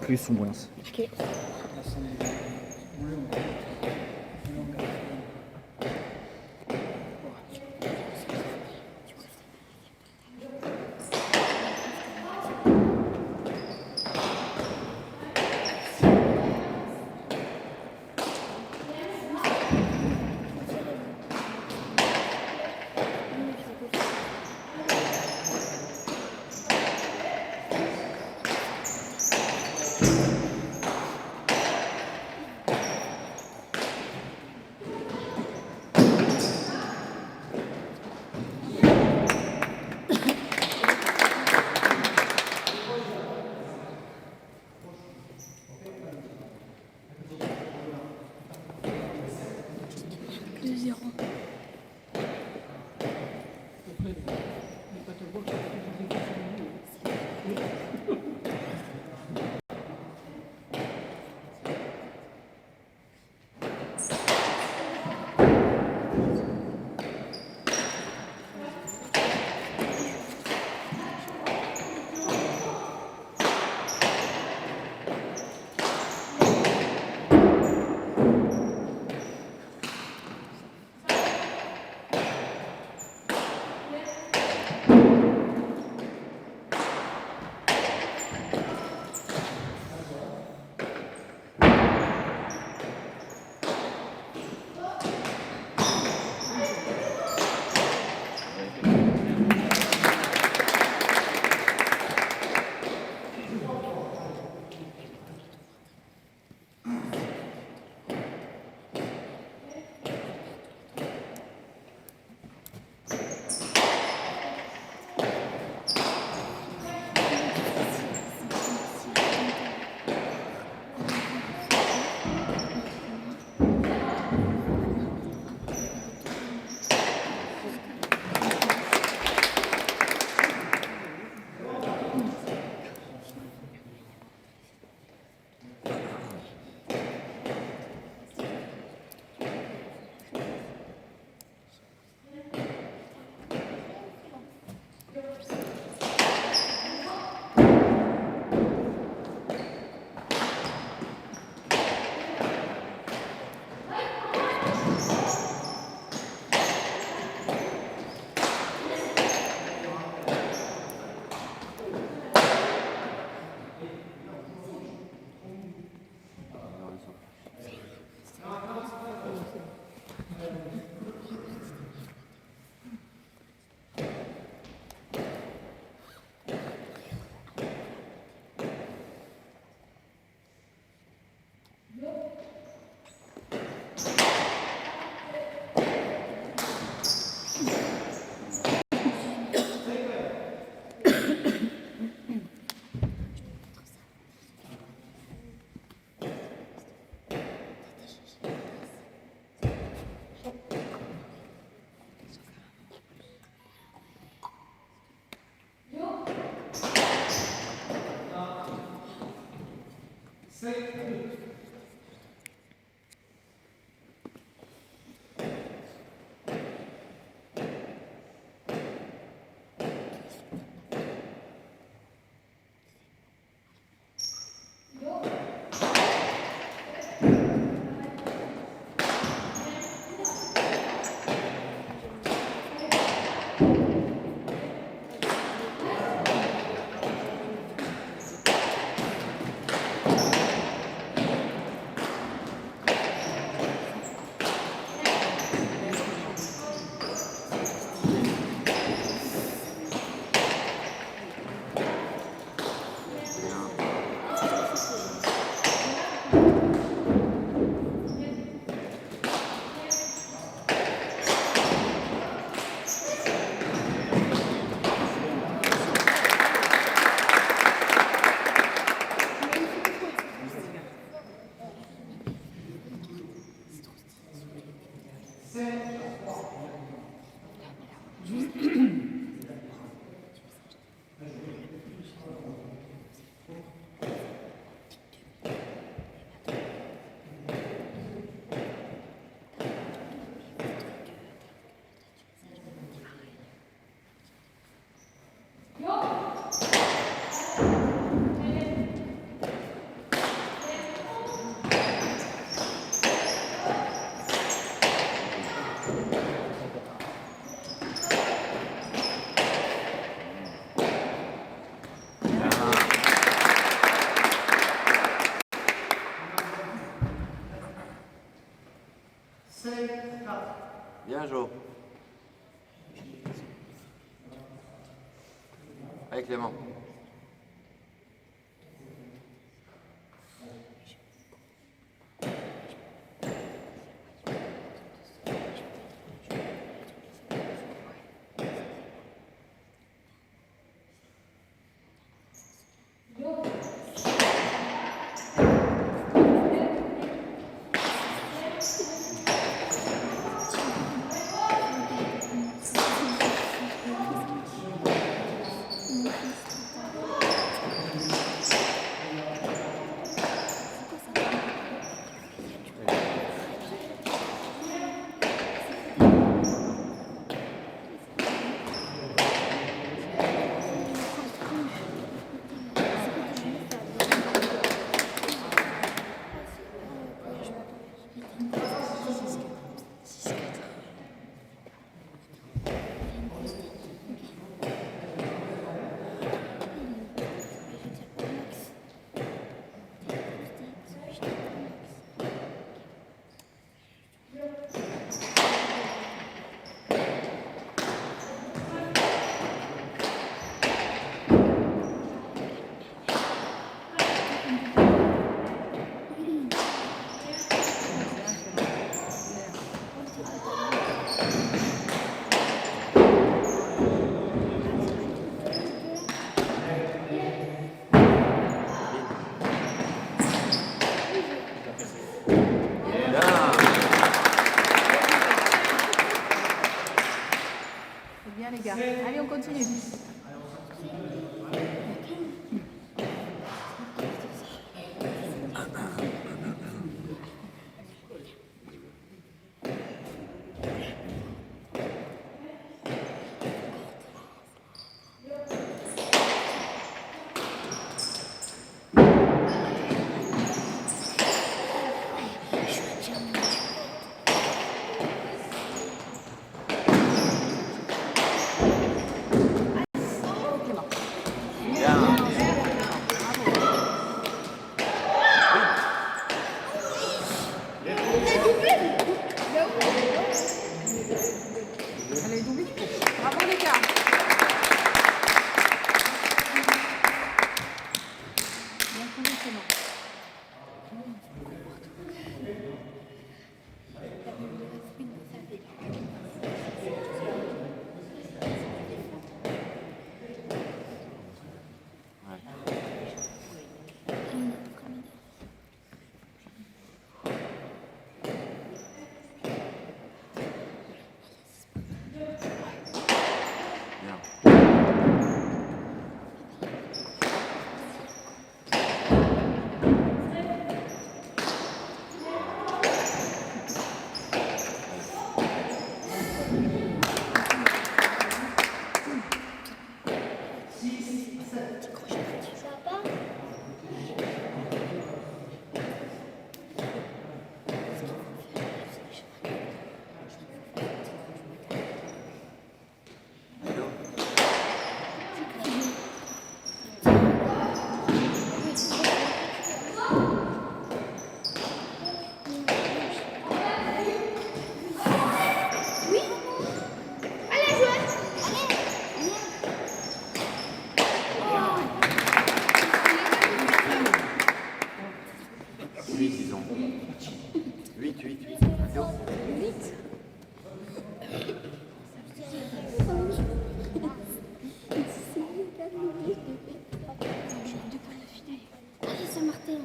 plus ou moins. Ok. Deux zéro. Allez Clément. Bien les gars. Allez, on continue. Allez, double. Bravo les gars. Bien connu, Clément. Allez, Saint-Martin.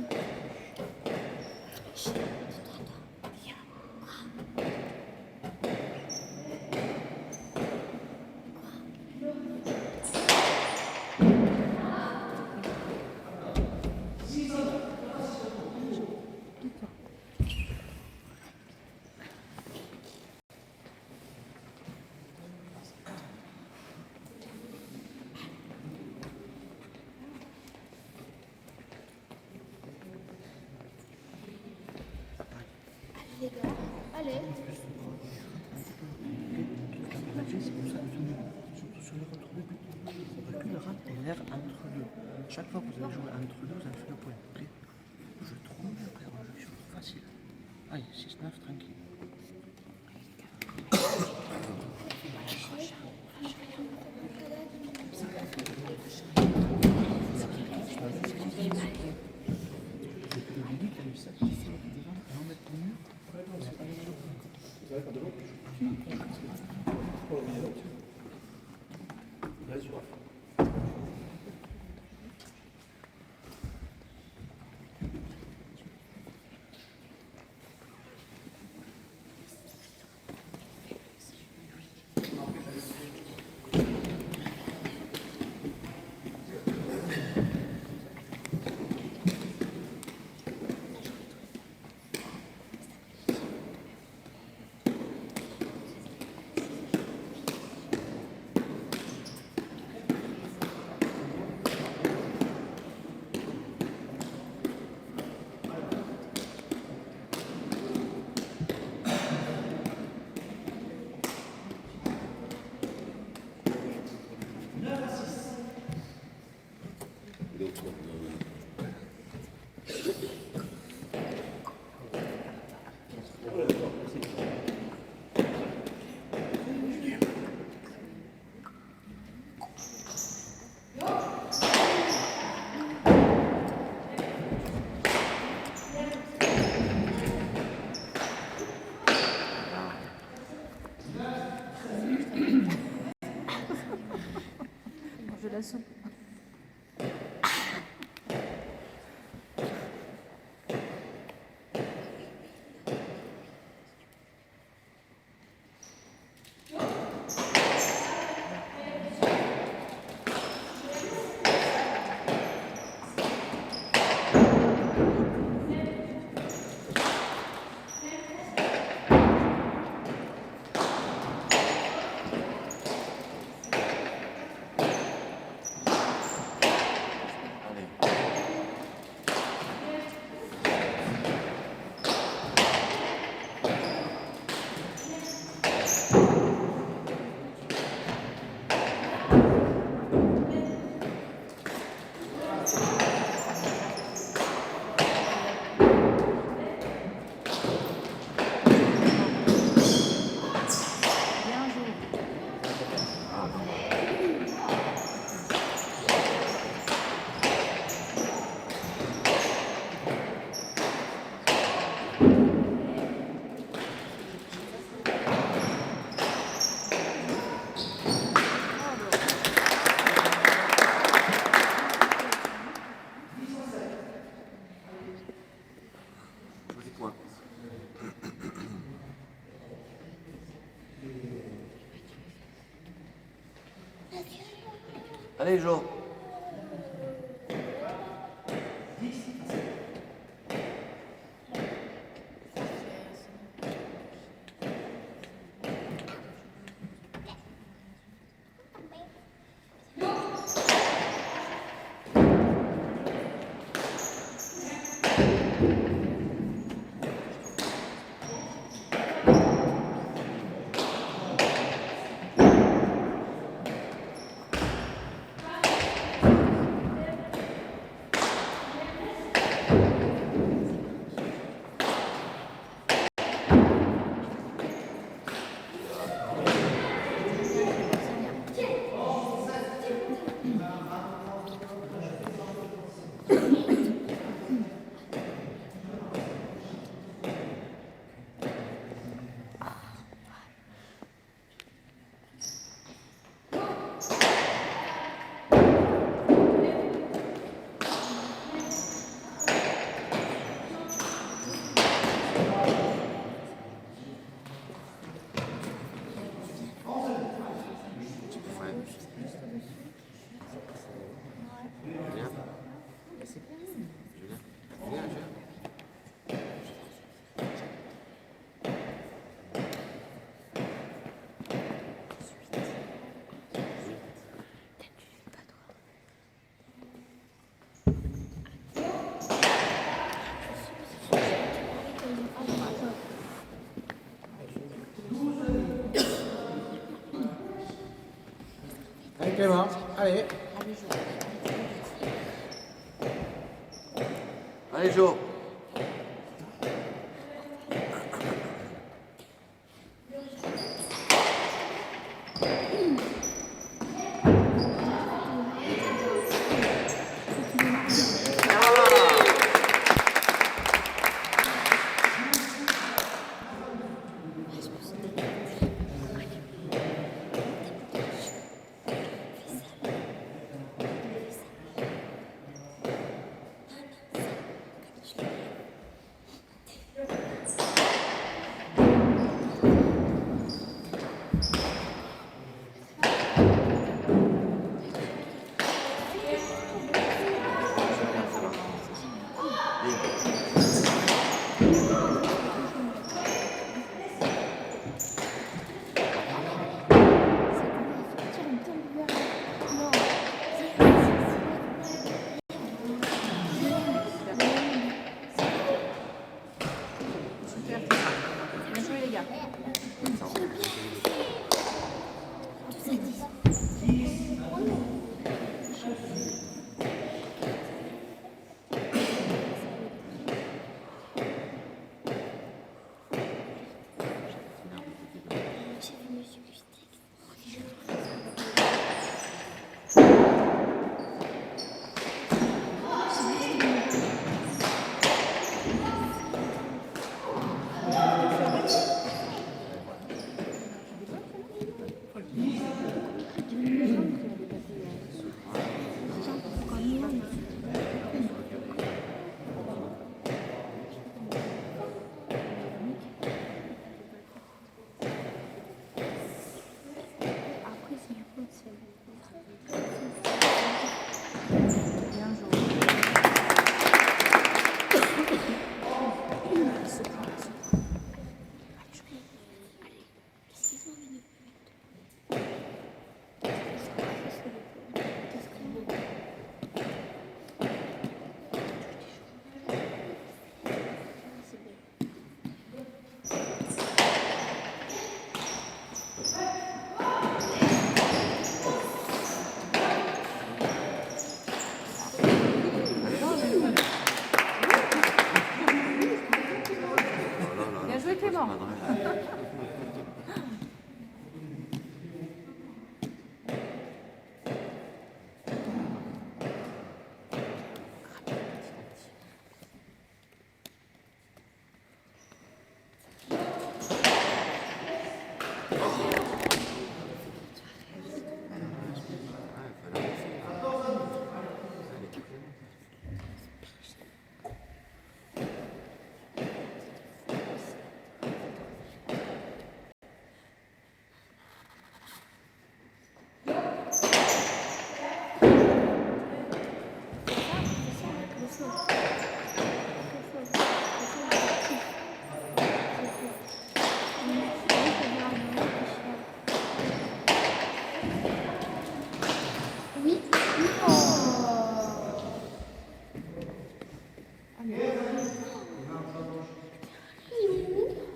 Les gars, allez. Surtout sur le retour de but. Recule le rate et l'air entre deux. Chaque fois que vous allez jouer entre deux, vous allez faire le point. Ok? Je trouve après un jeu sur facile. Allez, 6-9, tranquille. de la soupe. Bien joué. Joli point. Allez, Jo. Allez Clément, allez. Allez, Jo.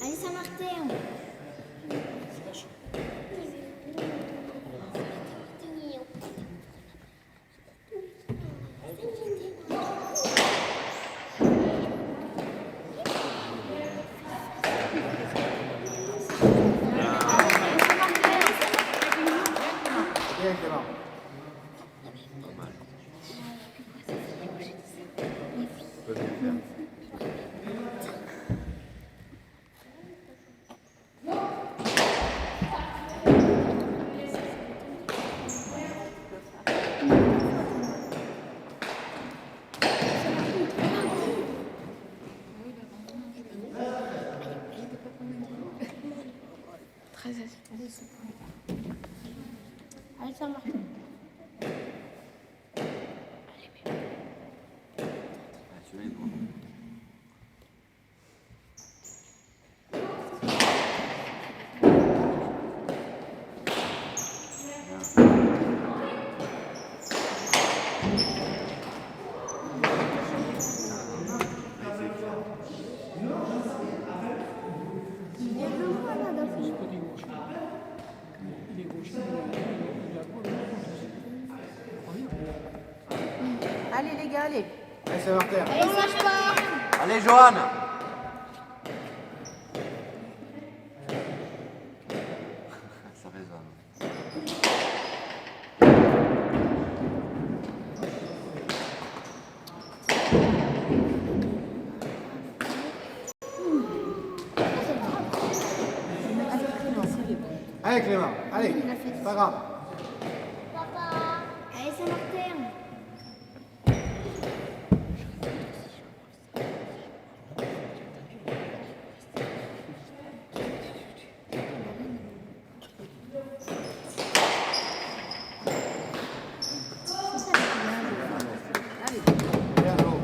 Allez, Saint-Martin. Bien, Clément. Allez, Saint-Martin. Celui-là, il est bon. Allez les gars, allez. Allez, Saint-Martin. Allez, Saint-Martin. Allez, Johan. Ça résonne. Allez, Clément. Allez. C'est pas grave. Allez, Saint-Martin. Bien, l'eau.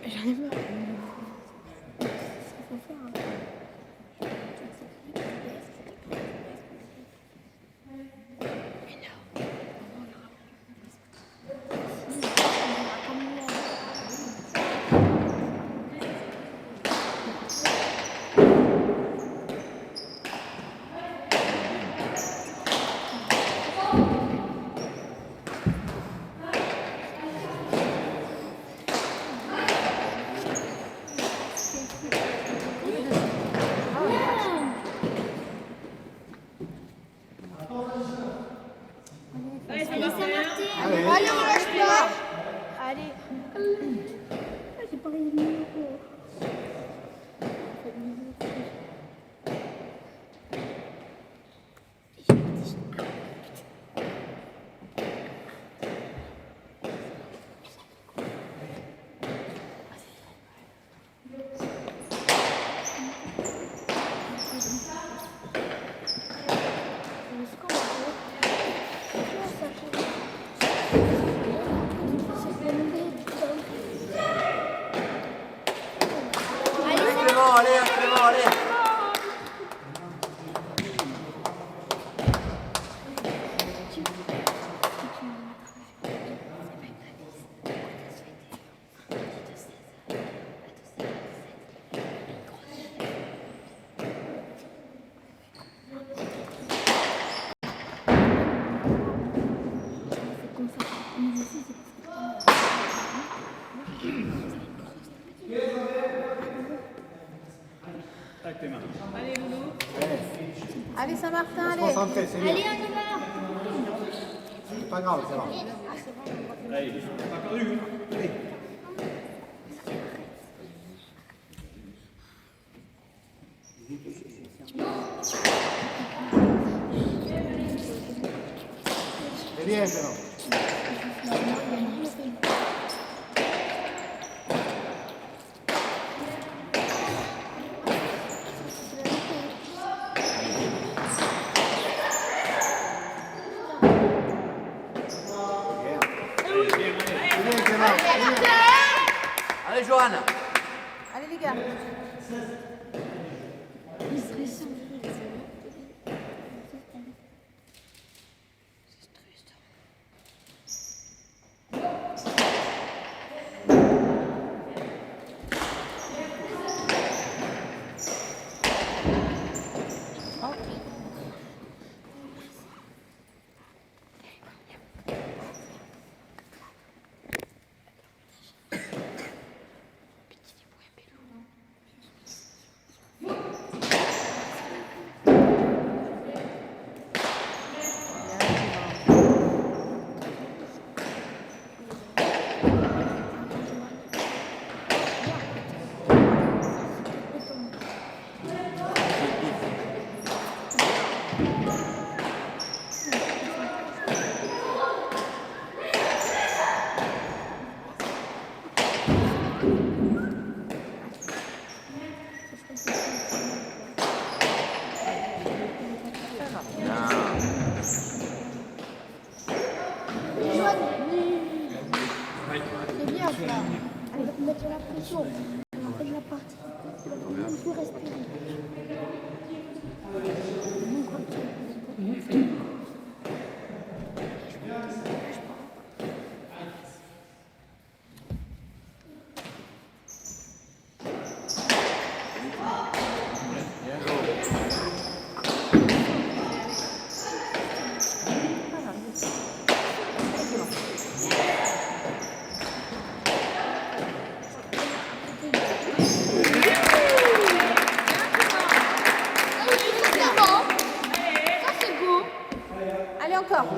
J'en ai marre. Allez, Saint-Martin. Allez. Allez, on lâche pas. Allez. J'ai pas réussi le numéro. Allez, Clément, allez, Clément, allez. Allez Saint-Martin, Se allez. concentrer, c'est bien. Allez, on y va. C'est pas grave, ça va. C'est bien, Clément. C'est bien, Clément. Allez, Johan. Allez les gars. attention, à la fin de la partie, il faut respirer. Allez, encore.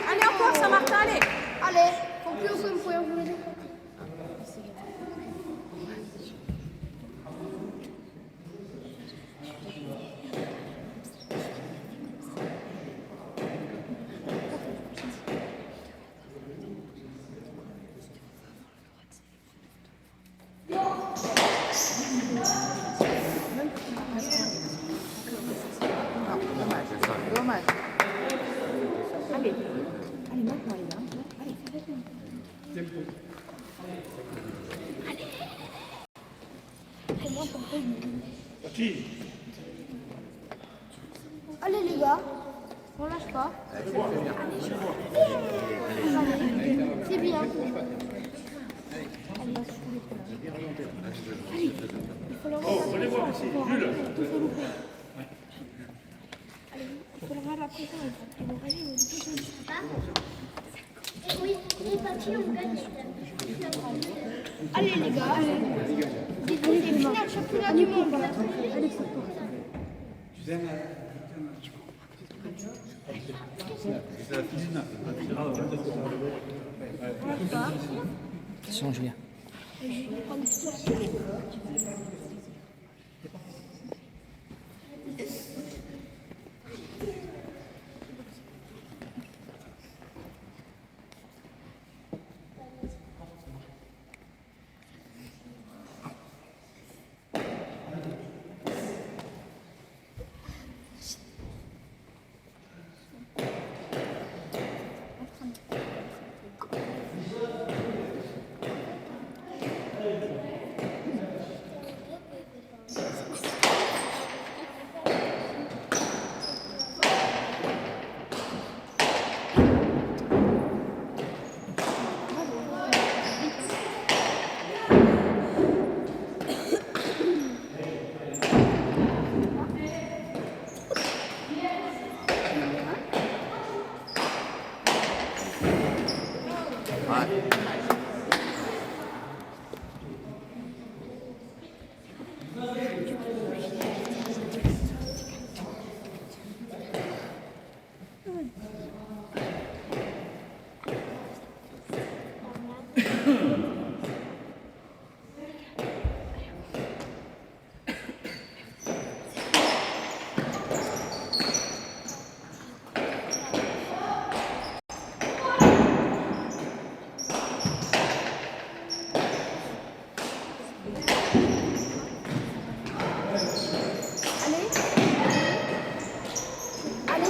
Allez, encore, Saint-Martin, allez. Allez, conclure comme vous voulez. Dommage. Allez. Allez, maintenant, les gars. Allez. Allez les gars, on lâche pas. Allez, c'est bien. Allez, il faut leur mettre la pression. Tout faut louper. Allez, il faut leur mettre la pression. Ils vont aller, oui, les papiers, on gagne. Allez les gars, c'est final championnat du monde. Allez, c'est pour ça. Attention, Julien.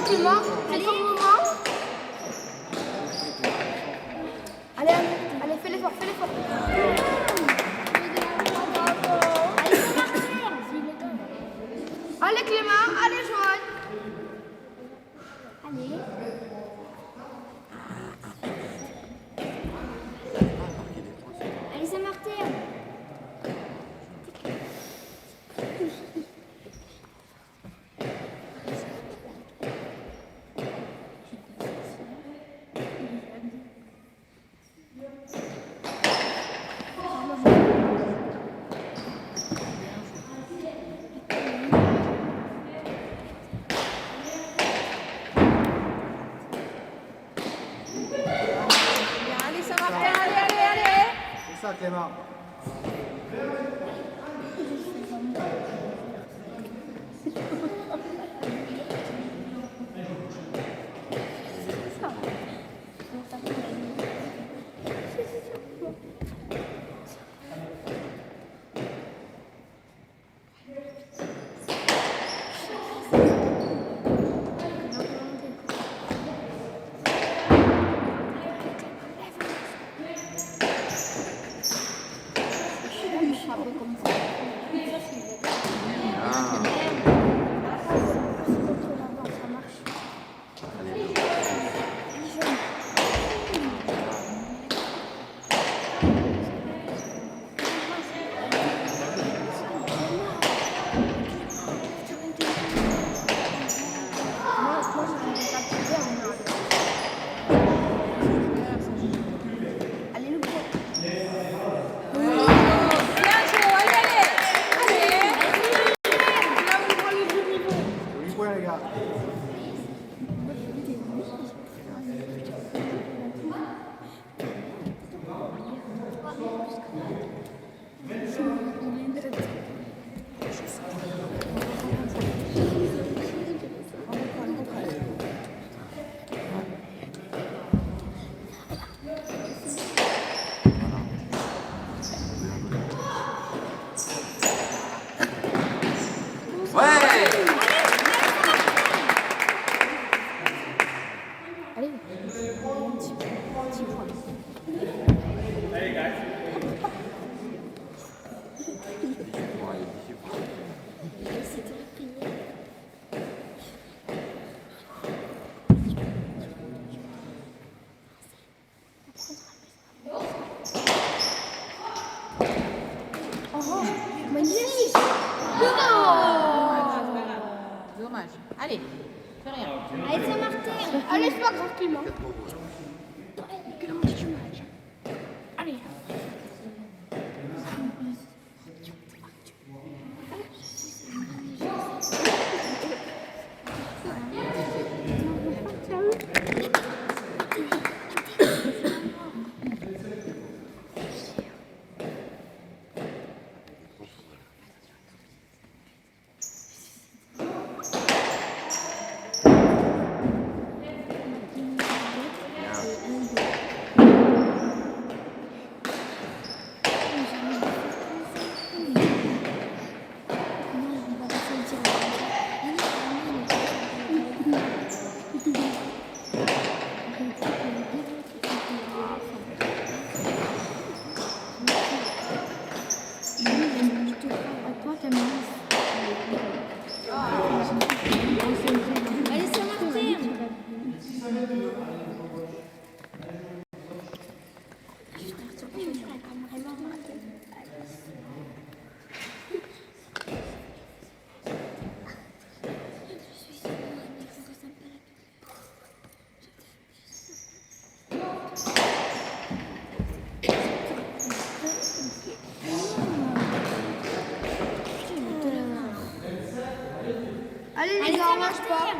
Clément, fais ton mouvement. Allez, allez, fais l'effort, fais l'effort. Allez Clément, allez Joanne. Allez. Allez Saint-Martin. à Clément. Joli point, les gars. Ouais. Allez, petit point. Oh, magnifique! Dommage. Allez, fais rien. Allez, Saint-Martin! Allez, c'est pas grave, Clément. Allez. Allez, Saint-Martin! Allez, les gars, on marche pas.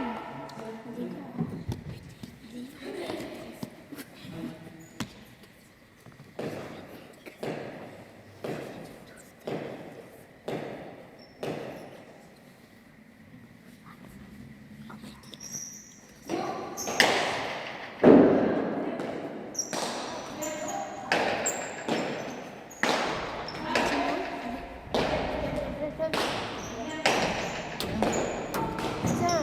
Tiens.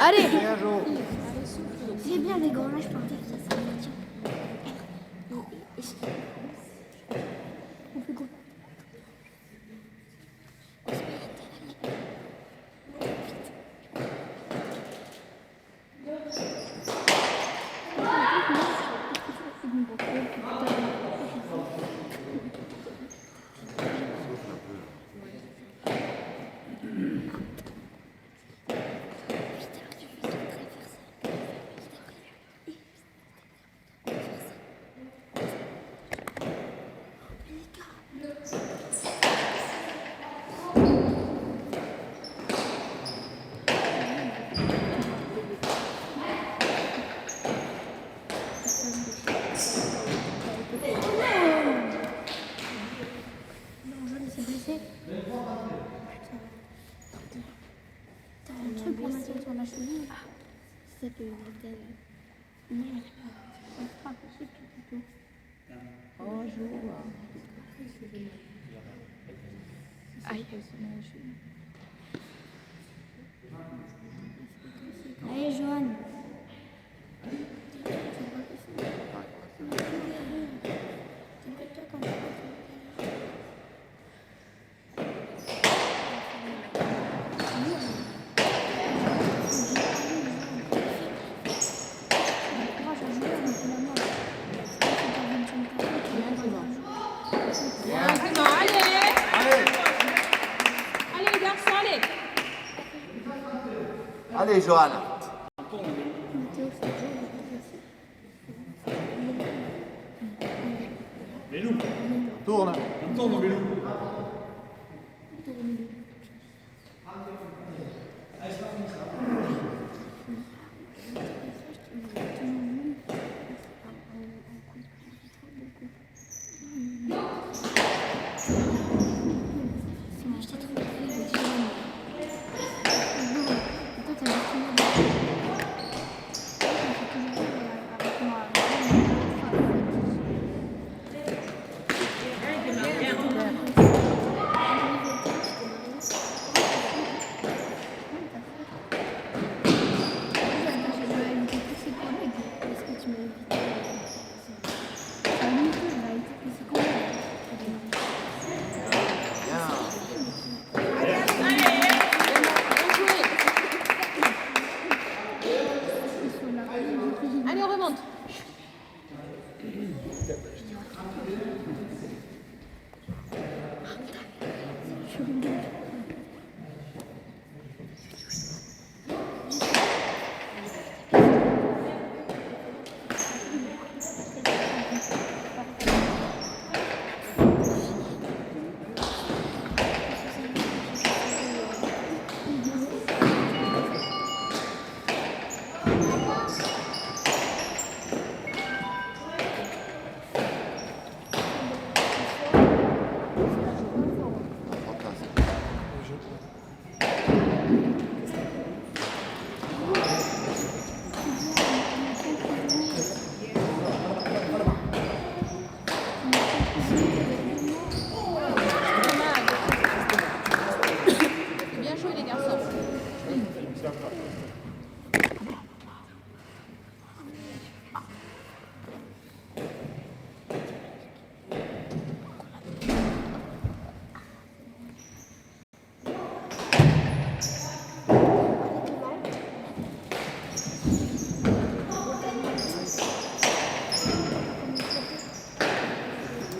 Allez. Bien joué. C'est bien les grands, là je partais que ça tiens. On fait quoi? Non, je laisse blessé. T'as un truc pour mettre sur la cheville? Ça peut être non, c'est pas possible du tout. Bonjour. Aïe. Allez, Joanne. Allez les garçons, allez. Allez, Johan. Tourne. Allez, on remonte. Bien joué les garçons.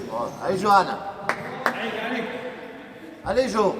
Bon, allez, Johan. Allez, Jo.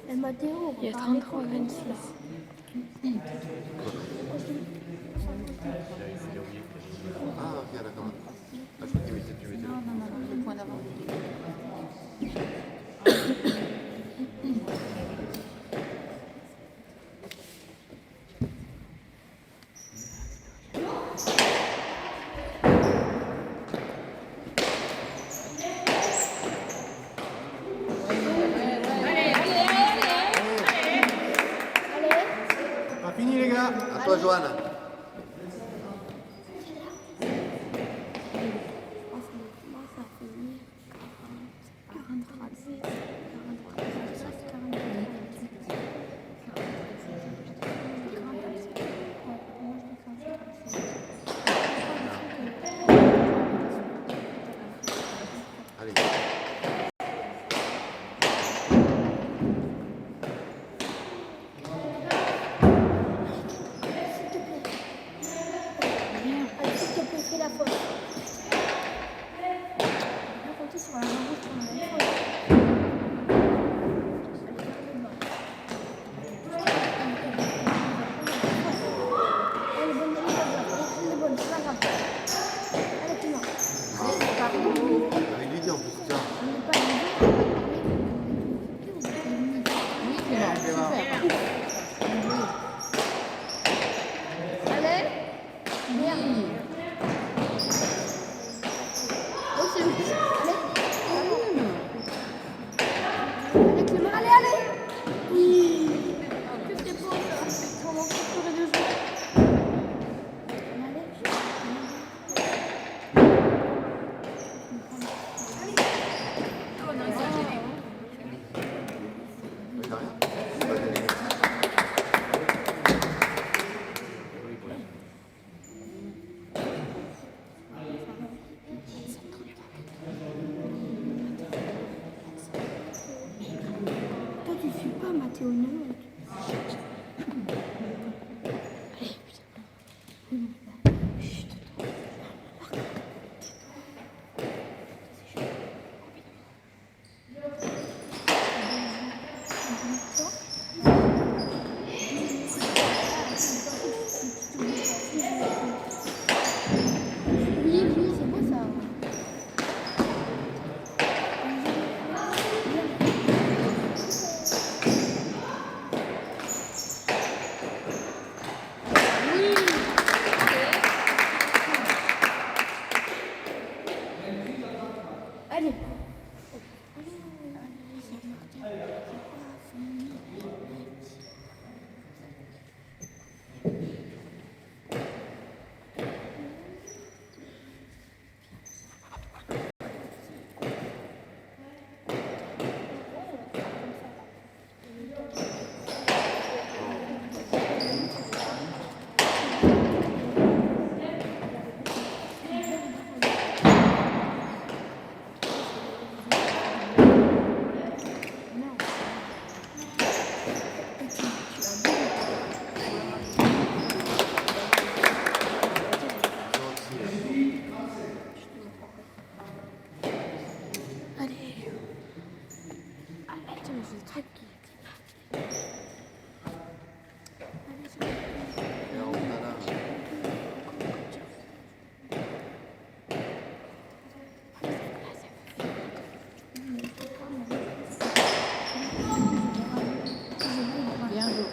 Et Mathéo, Il y a 33 à 26. Ah, ok, d'accord. Ah, je crois que tu mettais. Non, le point d'avant. Pas fini, les gars. À toi, Johanna. Moi, ça finit 43, 43. Allez. Allez, s'il te plaît, fais la faute. On va compter sur la main rouge pour la faute. Elle est bonne, elle est bonne, c'est pas grave. Allez, tu m'en. Avec l'idée en plus, tiens. On n'est pas les deux. Oui, Clément, super. Allez, bien. Oh, c'est bon. Allez, Clément, allez, allez. Oui. Que c'est beau ça. Comment on fait pour les deux joueurs. Mais t'as rien. C'est pas gagné. Toi, tu suis pas Mathéo, non. Oui, oui, c'est beau ça. Allez. Allez. Attends, mais c'est le truc qui. Allez, c'est bon. Et alors, on a là. Bien joué.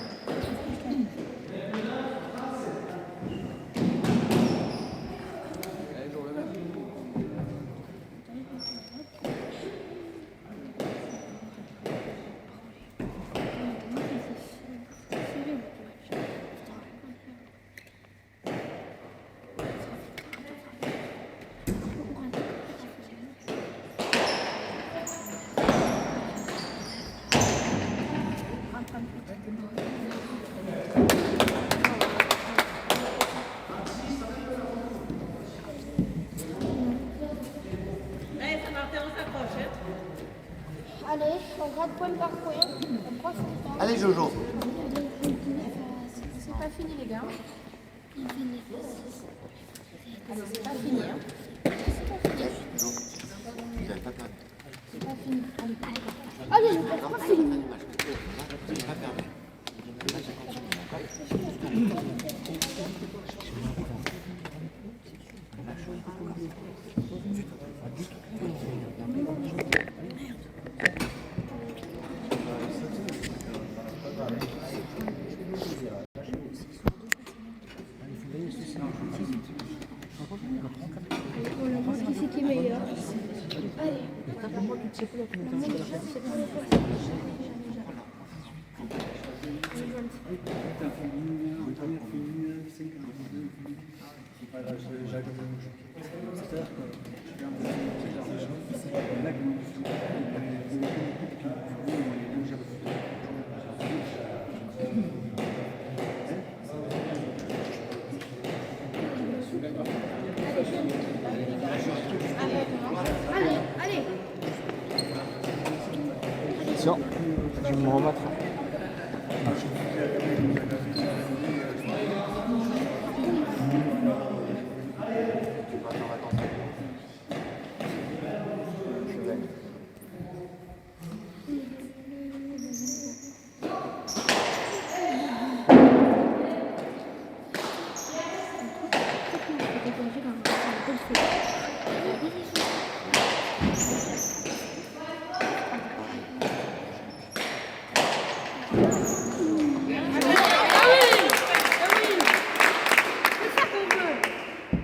Allez, on gratte point par point. On prend son temps. Allez, Jojo. C'est pas fini, les gars. Il finit. Allez, c'est pas fini. Hein. Non. Vous n'avez pas perdu. C'est pas fini. Allez, c'est pas fini. On va voir qui c'est qui est meilleur. Allez. Allez, allez. Tiens, je vais me remettre.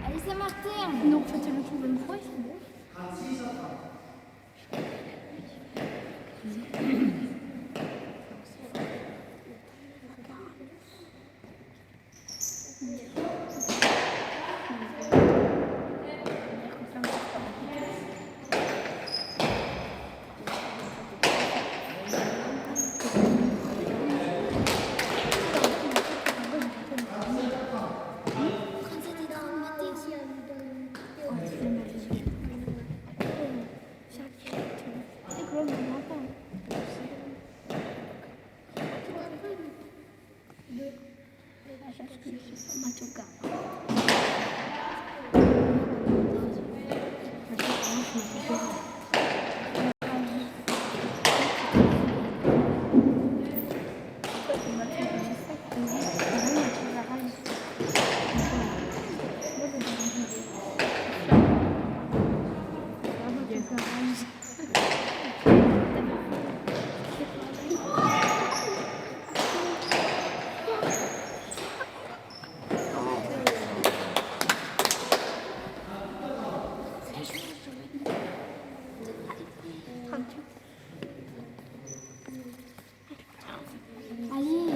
Allez, Saint-Martin. Non, faites le tour de fois, c'est bon. Allez.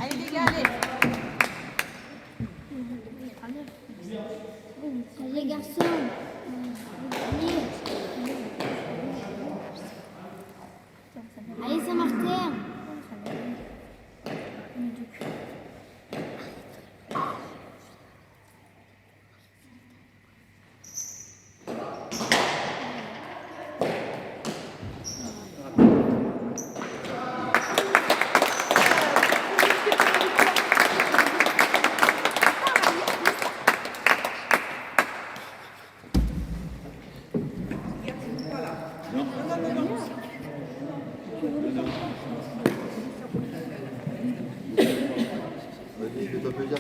Allez les gars, allez. Les garçons. Allez, Saint-Martin. Vas-y, fais-toi plaisir.